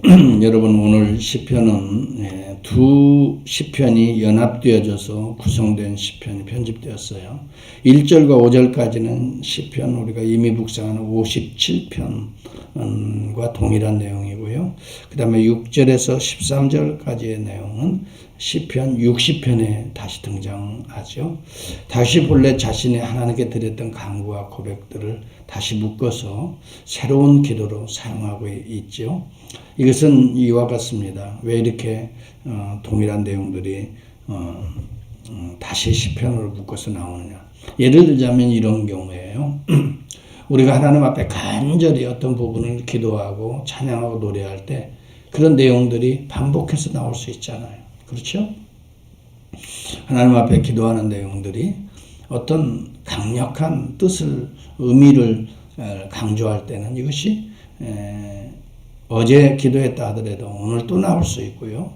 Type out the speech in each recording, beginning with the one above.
여러분 오늘 시편은 두 시편이 연합되어져서 구성된 시편이 편집되었어요. 1절과 5절까지는 시편 우리가 이미 묵상하는 57편과 동일한 내용이고요. 그 다음에 6절에서 13절까지의 내용은 시편 60편에 다시 등장하죠. 다시 본래 자신이 하나님께 드렸던 간구와 고백들을 다시 묶어서 새로운 기도로 사용하고 있죠. 이것은 이와 같습니다. 왜 이렇게 동일한 내용들이 다시 시편으로 묶어서 나오느냐. 예를 들자면 이런 경우에요. 우리가 하나님 앞에 간절히 어떤 부분을 기도하고 찬양하고 노래할 때 그런 내용들이 반복해서 나올 수 있잖아요. 그렇죠? 하나님 앞에 기도하는 내용들이 어떤 강력한 뜻을, 의미를 강조할 때는 이것이 어제 기도했다 하더라도 오늘 또 나올 수 있고요.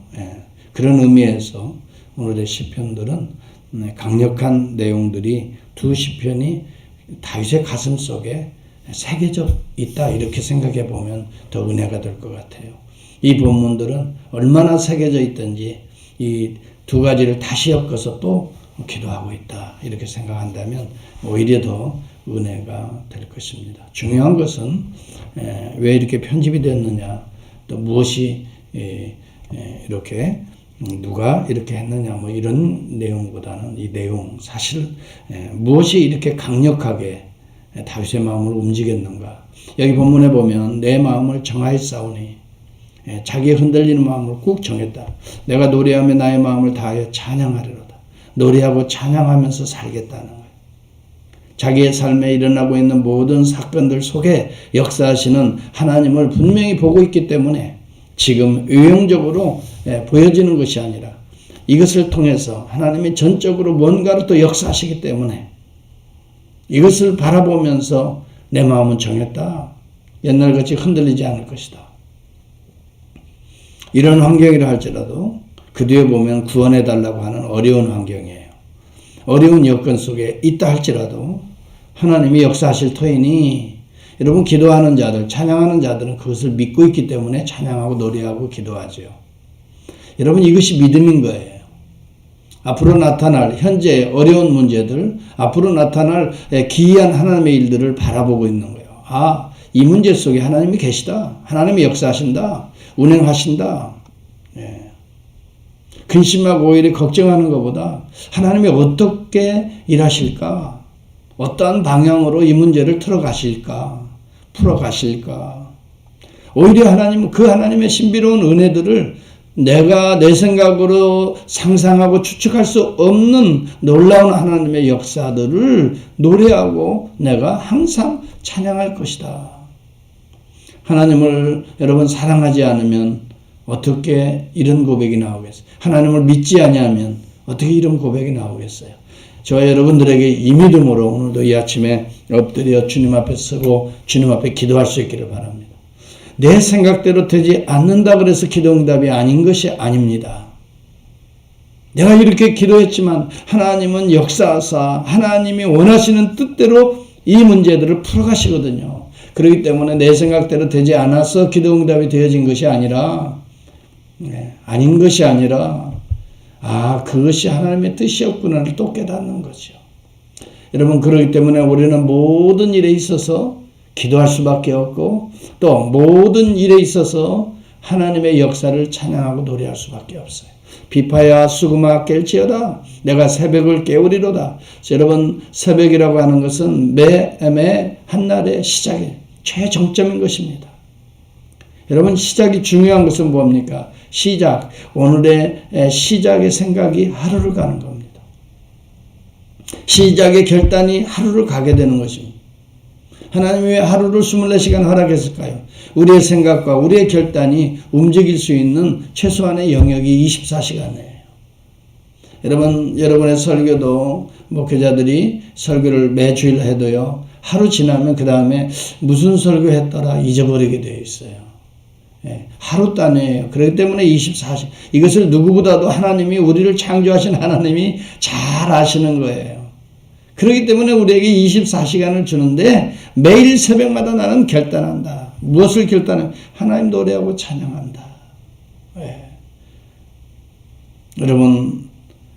그런 의미에서 오늘의 시편들은 강력한 내용들이 두 시편이 다윗의 가슴 속에 새겨져 있다 이렇게 생각해 보면 더 은혜가 될 것 같아요. 이 본문들은 얼마나 새겨져 있든지 이 두 가지를 다시 엮어서 또 기도하고 있다 이렇게 생각한다면 오히려 더 은혜가 될 것입니다. 중요한 것은 왜 이렇게 편집이 됐느냐, 또 무엇이 이렇게 누가 이렇게 했느냐 뭐 이런 내용보다는 이 내용 사실 무엇이 이렇게 강력하게 다윗의 마음을 움직였는가. 여기 본문에 보면 내 마음을 정하였사오니 자기의 흔들리는 마음을 꾹 정했다. 내가 노래하며 나의 마음을 다하여 찬양하리로다. 노래하고 찬양하면서 살겠다는 거예요. 자기의 삶에 일어나고 있는 모든 사건들 속에 역사하시는 하나님을 분명히 보고 있기 때문에 지금 외형적으로 보여지는 것이 아니라 이것을 통해서 하나님이 전적으로 뭔가를 또 역사하시기 때문에 이것을 바라보면서 내 마음은 정했다. 옛날같이 흔들리지 않을 것이다. 이런 환경이라 할지라도 그 뒤에 보면 구원해달라고 하는 어려운 환경이에요. 어려운 여건 속에 있다 할지라도 하나님이 역사하실 터이니 여러분 기도하는 자들, 찬양하는 자들은 그것을 믿고 있기 때문에 찬양하고 노래하고 기도하죠. 여러분 이것이 믿음인 거예요. 앞으로 나타날 현재 어려운 문제들, 앞으로 나타날 기이한 하나님의 일들을 바라보고 있는 거예요. 아, 이 문제 속에 하나님이 계시다. 하나님이 역사하신다. 운행하신다. 근심하고 오히려 걱정하는 것보다 하나님이 어떻게 일하실까? 어떠한 방향으로 이 문제를 틀어가실까? 풀어가실까? 오히려 하나님은 그 하나님의 신비로운 은혜들을 내가 내 생각으로 상상하고 추측할 수 없는 놀라운 하나님의 역사들을 노래하고 내가 항상 찬양할 것이다. 하나님을 여러분 사랑하지 않으면 어떻게 이런 고백이 나오겠어요? 하나님을 믿지 아니하면 어떻게 이런 고백이 나오겠어요? 저와 여러분들에게 이 믿음으로 오늘도 이 아침에 엎드려 주님 앞에 서고 주님 앞에 기도할 수 있기를 바랍니다. 내 생각대로 되지 않는다 그래서 기도 응답이 아닌 것이 아닙니다. 내가 이렇게 기도했지만 하나님은 역사하사 하나님이 원하시는 뜻대로 이 문제들을 풀어가시거든요. 그렇기 때문에 내 생각대로 되지 않아서 기도 응답이 되어진 것이 아니라 아닌 것이 아니라 그것이 하나님의 뜻이었구나를 또 깨닫는 거죠. 여러분 그렇기 때문에 우리는 모든 일에 있어서 기도할 수밖에 없고 또 모든 일에 있어서 하나님의 역사를 찬양하고 노래할 수밖에 없어요. 비파야 수금아 깰지어다 내가 새벽을 깨우리로다. 여러분 새벽이라고 하는 것은 매의 한날의 시작이에요. 최정점인 것입니다. 여러분 시작이 중요한 것은 뭡니까? 시작. 오늘의 시작의 생각이 하루를 가는 겁니다. 시작의 결단이 하루를 가게 되는 것입니다. 하나님이 왜 하루를 24시간 허락했을까요? 우리의 생각과 우리의 결단이 움직일 수 있는 최소한의 영역이 24시간이에요. 여러분의 설교도 목회자들이 설교를 매주일 해도요. 하루 지나면 그 다음에 무슨 설교했더라 잊어버리게 되어 있어요. 하루 단위예요. 그렇기 때문에 24시 이것을 누구보다도 하나님이 우리를 창조하신 하나님이 잘 아시는 거예요. 그렇기 때문에 우리에게 24시간을 주는데 매일 새벽마다 나는 결단한다. 무엇을 결단해? 하나님 노래하고 찬양한다. 네. 여러분,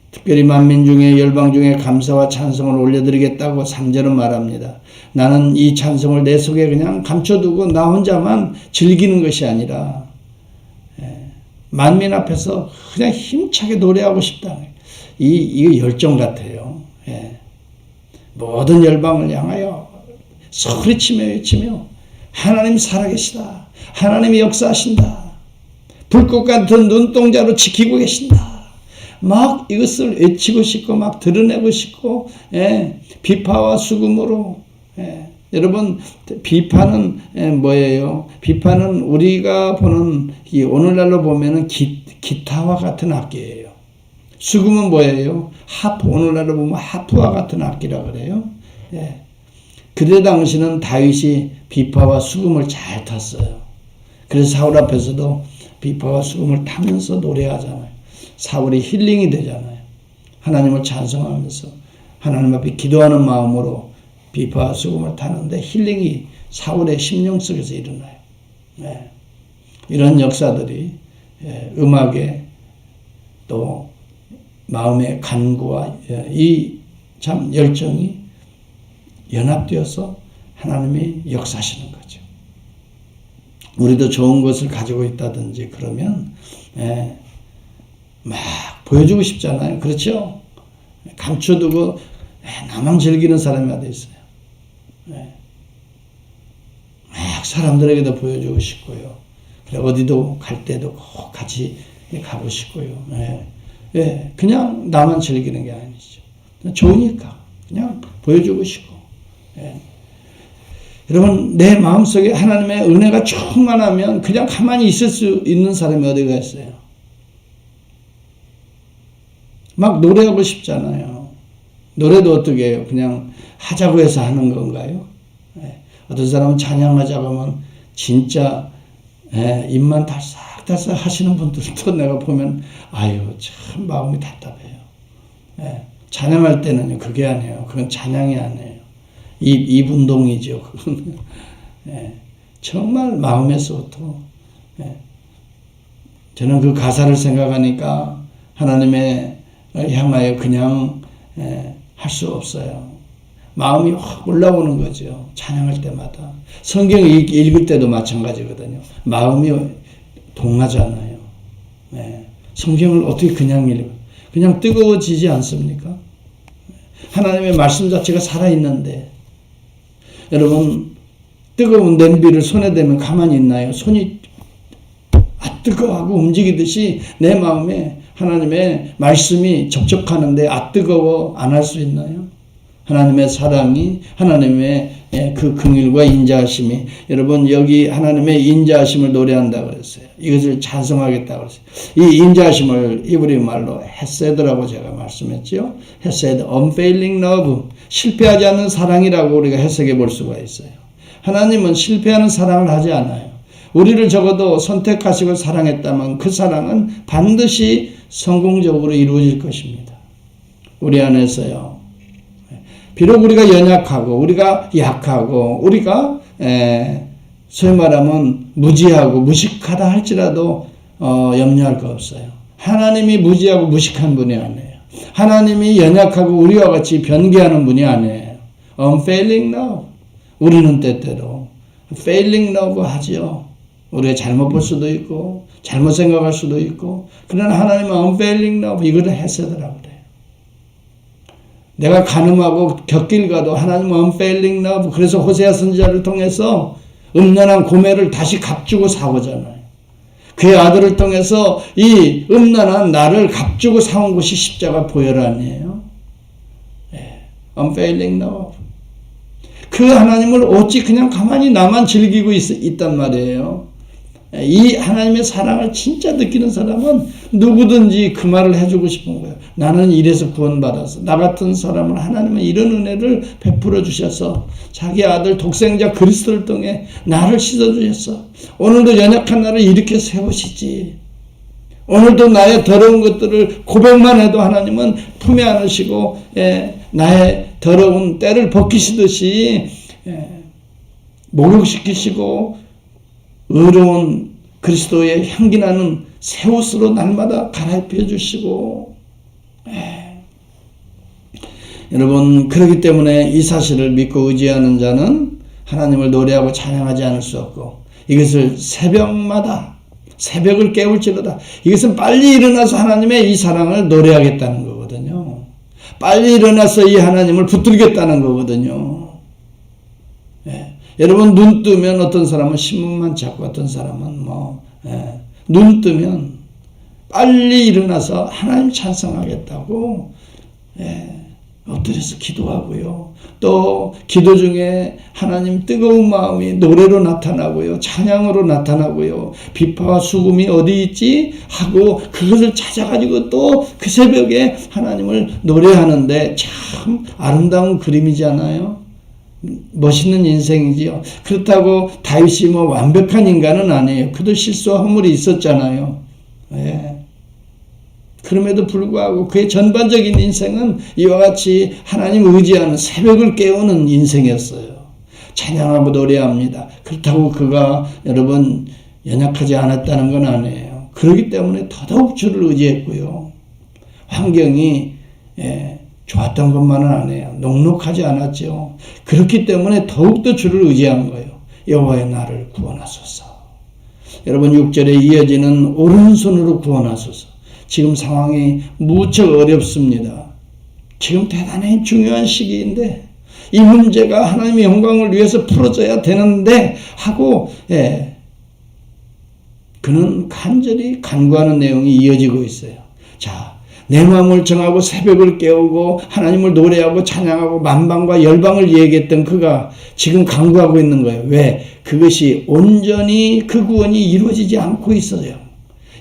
특별히 만민 중에 열방 중에 감사와 찬송을 올려드리겠다고 3절은 말합니다. 나는 이 찬송을 내 속에 그냥 감춰두고 나 혼자만 즐기는 것이 아니라 만민 앞에서 그냥 힘차게 노래하고 싶다. 이거 열정 같아요. 모든 열방을 향하여 소리치며 외치며 하나님 살아계시다. 하나님이 역사하신다. 불꽃 같은 눈동자로 지키고 계신다. 막 이것을 외치고 싶고 막 드러내고 싶고 비파와 수금으로 여러분 비파는 뭐예요? 비파는 우리가 보는 이 오늘날로 보면은 기타와 같은 악기예요. 수금은 뭐예요? 하프, 오늘날로 보면 하프와 같은 악기라 그래요. 그때 당시는 다윗이 비파와 수금을 잘 탔어요. 그래서 사울 앞에서도 비파와 수금을 타면서 노래하잖아요. 사울이 힐링이 되잖아요. 하나님을 찬송하면서 하나님 앞에 기도하는 마음으로 비파와 수금을 타는데 힐링이 사울의 심령 속에서 일어나요. 이런 역사들이 음악에 또 마음의 간구와 이 참 열정이 연합되어서 하나님이 역사하시는 거죠. 우리도 좋은 것을 가지고 있다든지 그러면 막 보여주고 싶잖아요. 그렇죠? 감춰두고 나만 즐기는 사람이 어디 있어요. 막 사람들에게도 보여주고 싶고요. 그래 어디도 갈 때도 꼭 같이 가고 싶고요. 그냥 나만 즐기는 게 아니죠. 좋으니까 그냥 보여주고 싶고. 여러분 내 마음속에 하나님의 은혜가 충만하면 그냥 가만히 있을 수 있는 사람이 어디가 있어요. 막 노래하고 싶잖아요. 노래도 어떻게 해요? 그냥 하자고 해서 하는 건가요? 어떤 사람은 찬양하자고 하면 진짜 입만 달싹달싹 하시는 분들도 내가 보면 아유 참 마음이 답답해요. 찬양할 때는요 그게 아니에요. 그건 찬양이 아니에요. 입 운동이죠. 그건 정말 마음에서부터 저는 그 가사를 생각하니까 하나님의 향하여 그냥 할 수 없어요. 마음이 확 올라오는 거죠. 찬양할 때마다. 성경 읽을 때도 마찬가지거든요. 마음이 동하잖아요. 성경을 어떻게 그냥 읽어요? 그냥 뜨거워지지 않습니까? 하나님의 말씀 자체가 살아있는데 여러분 뜨거운 냄비를 손에 대면 가만히 있나요? 손이 뜨거워하고 움직이듯이 내 마음에 하나님의 말씀이 접촉하는데 뜨거워 안 할 수 있나요? 하나님의 사랑이 하나님의 그 긍휼과 인자하심이 여러분 여기 하나님의 인자하심을 노래한다 그랬어요. 이것을 찬송하겠다 그랬어요. 이 인자하심을 히브리 말로 헤세드라고 제가 말씀했죠. 헤세드, unfailing love, 실패하지 않는 사랑이라고 우리가 해석해 볼 수가 있어요. 하나님은 실패하는 사랑을 하지 않아요. 우리를 적어도 선택하시고 사랑했다면 그 사랑은 반드시 성공적으로 이루어질 것입니다. 우리 안에서요. 비록 우리가 연약하고 우리가 약하고 우리가 소위 말하면 무지하고 무식하다 할지라도 염려할 거 없어요. 하나님이 무지하고 무식한 분이 아니에요. 하나님이 연약하고 우리와 같이 변개하는 분이 아니에요. unfailing love. 우리는 때때로 failing love 하지요. 우리가 잘못 볼 수도 있고 잘못 생각할 수도 있고 그러나 하나님은 unfailing love 이거를 헤세드라고 그래요. 내가 간음하고 곁길 가도 하나님은 unfailing love 그래서 호세아 선지자를 통해서 음란한 고매를 다시 값주고 사오잖아요. 그의 아들을 통해서 이 음란한 나를 값주고 사온 것이 십자가 보혈 아니에요. unfailing love 그 하나님을 어찌 그냥 가만히 나만 즐기고 있단 말이에요. 이 하나님의 사랑을 진짜 느끼는 사람은 누구든지 그 말을 해주고 싶은 거예요. 나는 이래서 구원받아서 나 같은 사람을 하나님은 이런 은혜를 베풀어 주셔서 자기 아들 독생자 그리스도를 통해 나를 씻어주셨어. 오늘도 연약한 나를 이렇게 세우시지. 오늘도 나의 더러운 것들을 고백만 해도 하나님은 품에 안으시고 나의 더러운 때를 벗기시듯이 목욕시키시고 의로운 그리스도의 향기나는 새 옷으로 날마다 갈아입혀 주시고, 여러분, 그렇기 때문에 이 사실을 믿고 의지하는 자는 하나님을 노래하고 찬양하지 않을 수 없고, 이것을 새벽을 깨울지로다. 이것은 빨리 일어나서 하나님의 이 사랑을 노래하겠다는 거거든요. 빨리 일어나서 이 하나님을 붙들겠다는 거거든요. 여러분, 눈 뜨면 어떤 사람은 신문만 찾고 어떤 사람은 눈 뜨면 빨리 일어나서 하나님 찬송하겠다고 엎드려서 기도하고요. 또 기도 중에 하나님 뜨거운 마음이 노래로 나타나고요. 찬양으로 나타나고요. 비파와 수금이 어디 있지? 하고 그것을 찾아가지고 또 그 새벽에 하나님을 노래하는데 참 아름다운 그림이잖아요. 멋있는 인생이지요. 그렇다고 다윗이 완벽한 인간은 아니에요. 그도 실수와 허물이 있었잖아요. 그럼에도 불구하고 그의 전반적인 인생은 이와 같이 하나님 의지하는 새벽을 깨우는 인생이었어요. 찬양하고 노래합니다. 그렇다고 그가 여러분 연약하지 않았다는 건 아니에요. 그렇기 때문에 더더욱 주를 의지했고요. 환경이 좋았던 것만은 아니에요. 녹록하지 않았죠. 그렇기 때문에 더욱더 주를 의지한 거예요. 여호와여 나를 구원하소서. 여러분 6절에 이어지는 오른손으로 구원하소서. 지금 상황이 무척 어렵습니다. 지금 대단히 중요한 시기인데 이 문제가 하나님의 영광을 위해서 풀어져야 되는데 하고 그는 간절히 간구하는 내용이 이어지고 있어요. 자, 내 마음을 정하고 새벽을 깨우고 하나님을 노래하고 찬양하고 만방과 열방을 얘기했던 그가 지금 간구하고 있는 거예요. 왜? 그것이 온전히 그 구원이 이루어지지 않고 있어요.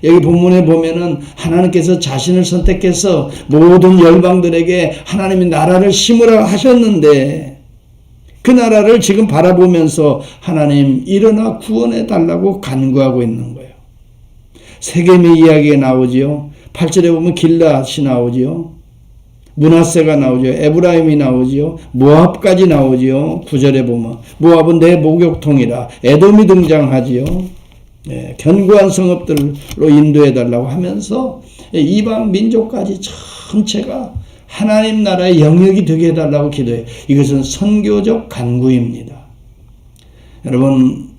여기 본문에 보면은 하나님께서 자신을 선택해서 모든 열방들에게 하나님의 나라를 심으라 하셨는데 그 나라를 지금 바라보면서 하나님 일어나 구원해 달라고 간구하고 있는 거예요. 세겜의 이야기가 나오지요. 8절에 보면 길앗이 나오지요. 므낫세가 나오죠. 에브라임이 나오지요. 모압까지 나오지요. 9절에 보면 모압은 내 목욕통이라 에돔이 등장하지요. 견고한 성읍들로 인도해달라고 하면서 이방 민족까지 전체가 하나님 나라의 영역이 되게 해달라고 기도해요. 이것은 선교적 간구입니다. 여러분,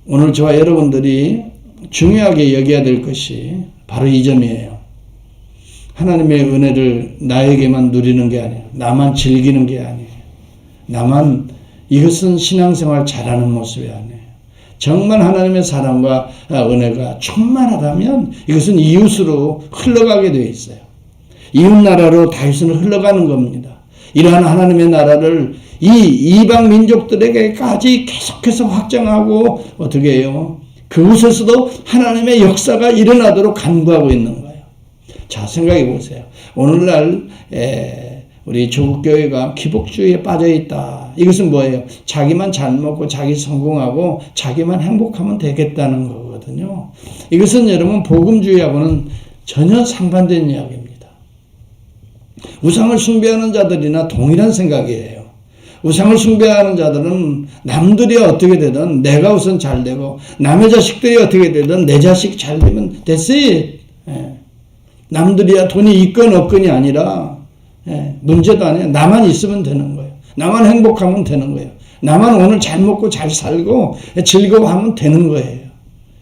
오늘 저와 여러분들이 중요하게 여겨야 될 것이 바로 이 점이에요. 하나님의 은혜를 나에게만 누리는 게 아니에요. 나만 즐기는 게 아니에요. 나만 이것은 신앙생활 잘하는 모습이 아니에요. 정말 하나님의 사랑과 은혜가 충만하다면 이것은 이웃으로 흘러가게 되어 있어요. 이웃나라로 다윗은 흘러가는 겁니다. 이러한 하나님의 나라를 이 이방 민족들에게까지 계속해서 확장하고 어떻게 해요? 그곳에서도 하나님의 역사가 일어나도록 간구하고 있는 거예요. 자, 생각해 보세요. 오늘날 우리 조국교회가 기복주의에 빠져있다. 이것은 뭐예요? 자기만 잘 먹고 자기 성공하고 자기만 행복하면 되겠다는 거거든요. 이것은 여러분 복음주의하고는 전혀 상반된 이야기입니다. 우상을 숭배하는 자들이나 동일한 생각이에요. 우상을 숭배하는 자들은 남들이 어떻게 되든 내가 우선 잘 되고 남의 자식들이 어떻게 되든 내 자식 잘 되면 됐어요. 남들이야 돈이 있건 없건이 아니라 문제도 아니에요. 나만 있으면 되는 거예요. 나만 행복하면 되는 거예요. 나만 오늘 잘 먹고 잘 살고 즐거워하면 되는 거예요.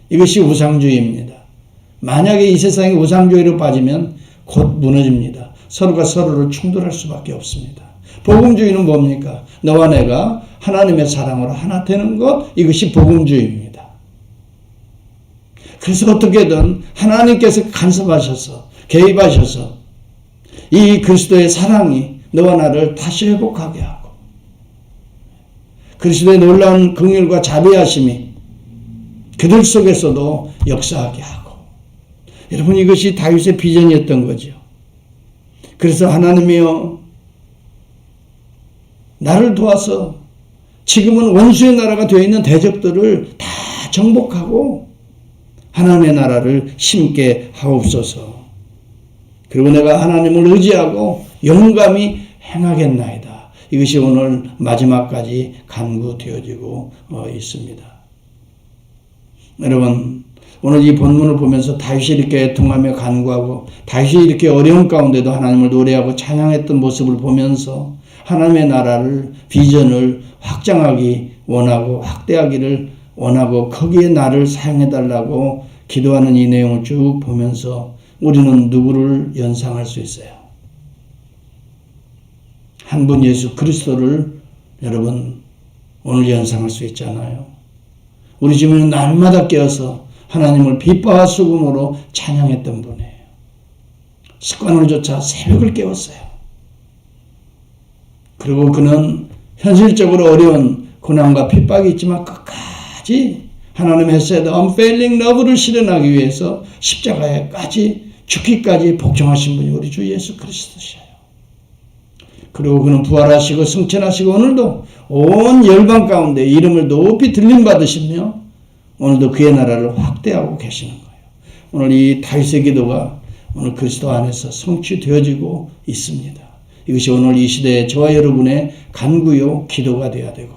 이것이 우상주의입니다. 만약에 이 세상에 우상주의로 빠지면 곧 무너집니다. 서로가 서로를 충돌할 수밖에 없습니다. 복음주의는 뭡니까? 너와 내가 하나님의 사랑으로 하나 되는 것, 이것이 복음주의입니다. 그래서 어떻게든 하나님께서 간섭하셔서 개입하셔서 이 그리스도의 사랑이 너와 나를 다시 회복하게 하고 그리스도의 놀라운 긍휼과 자비하심이 그들 속에서도 역사하게 하고, 여러분 이것이 다윗의 비전이었던 거죠. 그래서 하나님이여 나를 도와서 지금은 원수의 나라가 되어 있는 대적들을 다 정복하고 하나님의 나라를 심게 하옵소서. 그리고 내가 하나님을 의지하고 용감히 행하겠나이다. 이것이 오늘 마지막까지 간구되어지고 있습니다. 여러분, 오늘 이 본문을 보면서 다윗이 이렇게 애통하며 간구하고 다윗이 이렇게 어려운 가운데도 하나님을 노래하고 찬양했던 모습을 보면서 하나님의 나라를, 비전을 확장하기 원하고 확대하기를 원하고 거기에 나를 사용해달라고 기도하는 이 내용을 쭉 보면서 우리는 누구를 연상할 수 있어요? 한 분 예수 그리스도를 여러분 오늘 연상할 수 있잖아요. 우리 집에는 날마다 깨어서 하나님을 빛과 수금으로 찬양했던 분이에요. 습관을 쫓아 새벽을 깨웠어요. 그리고 그는 현실적으로 어려운 고난과 핍박이 있지만 끝까지 하나님의 헤세드 unfailing love를 실현하기 위해서 십자가에까지 죽기까지 복종하신 분이 우리 주 예수 그리스도시에요. 그리고 그는 부활하시고 승천하시고 오늘도 온 열방 가운데 이름을 높이 들림받으시며 오늘도 그의 나라를 확대하고 계시는 거예요. 오늘 이 다윗의 기도가 오늘 그리스도 안에서 성취되어지고 있습니다. 이것이 오늘 이 시대에 저와 여러분의 간구요 기도가 되어야 되고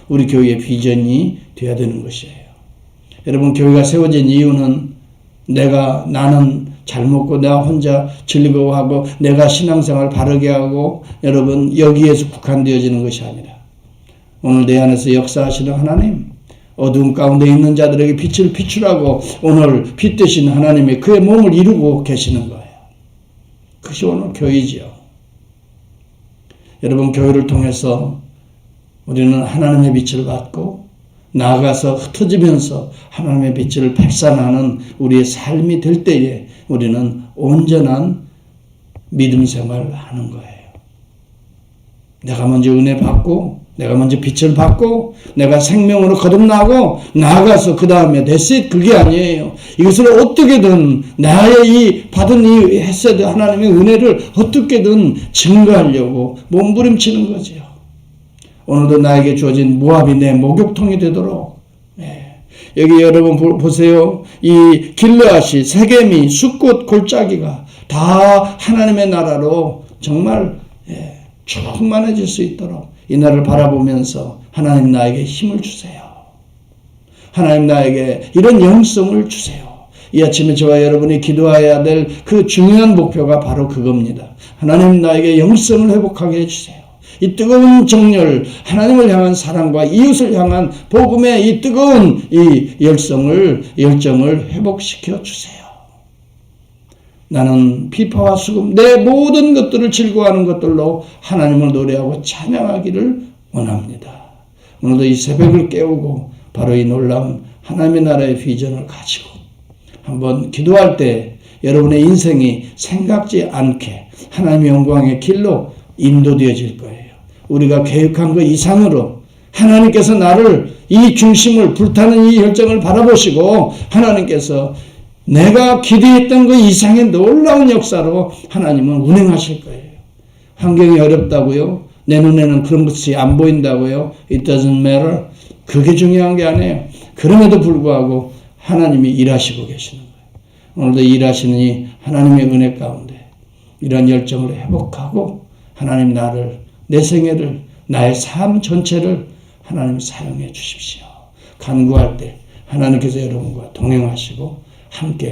우리 교회의 비전이 되어야 되는 것이에요. 여러분, 교회가 세워진 이유는 나는 잘 먹고 내가 혼자 즐거워하고 내가 신앙생활 바르게 하고 여러분 여기에서 국한되어지는 것이 아니라 오늘 내 안에서 역사하시는 하나님, 어두운 가운데 있는 자들에게 빛을 비추라고 오늘 빛 되신 하나님의 그의 몸을 이루고 계시는 거예요. 그것이 오늘 교회지요. 여러분, 교회를 통해서 우리는 하나님의 빛을 받고 나아가서 흩어지면서 하나님의 빛을 발산하는 우리의 삶이 될 때에 우리는 온전한 믿음 생활을 하는 거예요. 내가 먼저 은혜 받고 내가 먼저 빛을 받고 내가 생명으로 거듭나고 나아가서 그 다음에 됐을 그게 아니에요. 이것을 어떻게든 나의 이 받은 이 헤세드 하나님의 은혜를 어떻게든 증거하려고 몸부림치는 거죠. 오늘도 나에게 주어진 모압이 내 목욕통이 되도록 여기 여러분 보세요. 이 길르앗이 세겜이 숫꽃 골짜기가 다 하나님의 나라로 정말 충만해질 수 있도록 이 나라를 바라보면서 하나님 나에게 힘을 주세요. 하나님 나에게 이런 영성을 주세요. 이 아침에 저와 여러분이 기도해야 될 그 중요한 목표가 바로 그겁니다. 하나님 나에게 영성을 회복하게 해주세요. 이 뜨거운 정열, 하나님을 향한 사랑과 이웃을 향한 복음의 이 뜨거운 이 열정을 회복시켜 주세요. 나는 피파와 수금, 내 모든 것들을 즐거워하는 것들로 하나님을 노래하고 찬양하기를 원합니다. 오늘도 이 새벽을 깨우고 바로 이 놀라운 하나님의 나라의 비전을 가지고 한번 기도할 때 여러분의 인생이 생각지 않게 하나님의 영광의 길로 인도되어질 거예요. 우리가 계획한 것 이상으로 하나님께서 나를 이 중심을 불타는 이 열정을 바라보시고 하나님께서 내가 기대했던 것 이상의 놀라운 역사로 하나님은 운행하실 거예요. 환경이 어렵다고요? 내 눈에는 그런 것이 안 보인다고요? It doesn't matter. 그게 중요한 게 아니에요. 그럼에도 불구하고 하나님이 일하시고 계시는 거예요. 오늘도 일하시는 이 하나님의 은혜 가운데 이런 열정을 회복하고 하나님 내 생애를 나의 삶 전체를 하나님 사용해 주십시오. 간구할 때 하나님께서 여러분과 동행하시고 함께